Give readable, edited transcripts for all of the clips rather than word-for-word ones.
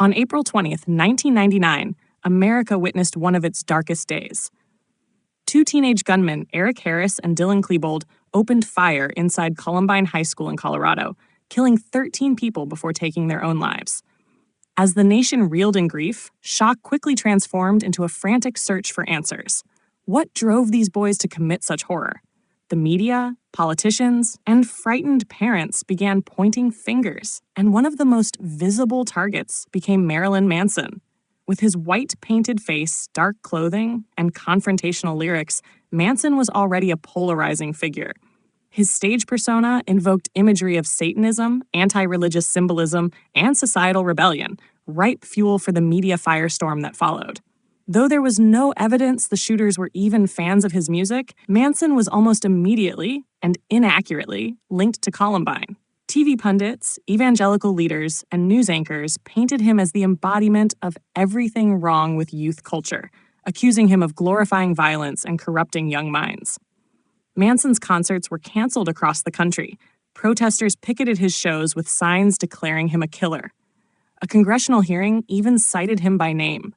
On April 20th, 1999, America witnessed one of its darkest days. Two teenage gunmen, Eric Harris and Dylan Klebold, opened fire inside Columbine High School in Colorado, killing 13 people before taking their own lives. As the nation reeled in grief, shock quickly transformed into a frantic search for answers. What drove these boys to commit such horror? The media, politicians, and frightened parents began pointing fingers, and one of the most visible targets became Marilyn Manson. With his white painted face, dark clothing, and confrontational lyrics, Manson was already a polarizing figure. His stage persona invoked imagery of Satanism, anti-religious symbolism, and societal rebellion, ripe fuel for the media firestorm that followed. Though there was no evidence the shooters were even fans of his music, Manson was almost immediately, and inaccurately, linked to Columbine. TV pundits, evangelical leaders, and news anchors painted him as the embodiment of everything wrong with youth culture, accusing him of glorifying violence and corrupting young minds. Manson's concerts were canceled across the country. Protesters picketed his shows with signs declaring him a killer. A congressional hearing even cited him by name.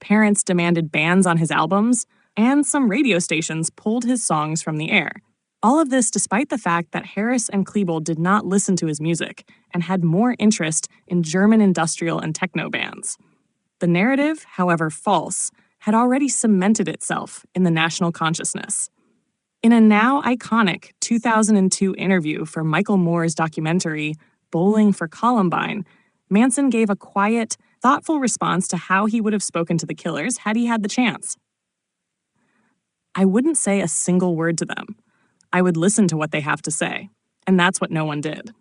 Parents demanded bans on his albums, and some radio stations pulled his songs from the air. All of this despite the fact that Harris and Klebold did not listen to his music and had more interest in German industrial and techno bands. The narrative, however false, had already cemented itself in the national consciousness. In a now iconic 2002 interview for Michael Moore's documentary, Bowling for Columbine, Manson gave a quiet, thoughtful response to how he would have spoken to the killers had he had the chance. "I wouldn't say a single word to them. I would listen to what they have to say, and that's what no one did."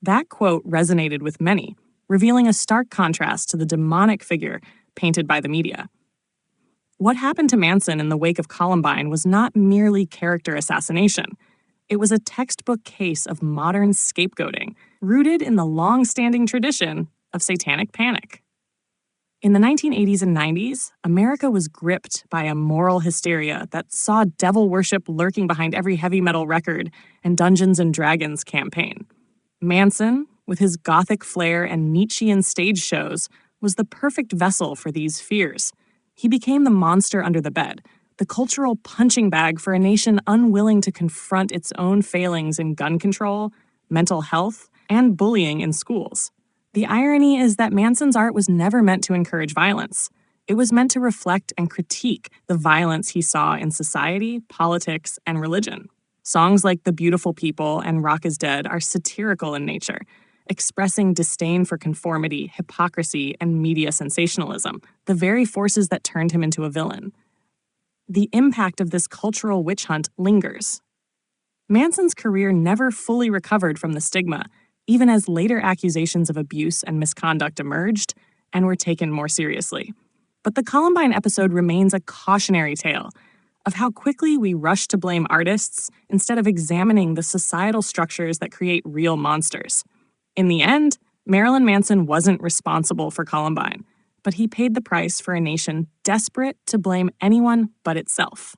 That quote resonated with many, revealing a stark contrast to the demonic figure painted by the media. What happened to Manson in the wake of Columbine was not merely character assassination. It was a textbook case of modern scapegoating, rooted in the long-standing tradition of satanic panic. In the 1980s and 90s, America was gripped by a moral hysteria that saw devil worship lurking behind every heavy metal record and Dungeons and Dragons campaign. Manson, with his gothic flair and Nietzschean stage shows, was the perfect vessel for these fears. He became the monster under the bed, the cultural punching bag for a nation unwilling to confront its own failings in gun control, mental health, and bullying in schools. The irony is that Manson's art was never meant to encourage violence. It was meant to reflect and critique the violence he saw in society, politics, and religion. Songs like The Beautiful People and Rock is Dead are satirical in nature, expressing disdain for conformity, hypocrisy, and media sensationalism, the very forces that turned him into a villain. The impact of this cultural witch hunt lingers. Manson's career never fully recovered from the stigma, even as later accusations of abuse and misconduct emerged and were taken more seriously. But the Columbine episode remains a cautionary tale of how quickly we rush to blame artists instead of examining the societal structures that create real monsters. In the end, Marilyn Manson wasn't responsible for Columbine, but he paid the price for a nation desperate to blame anyone but itself.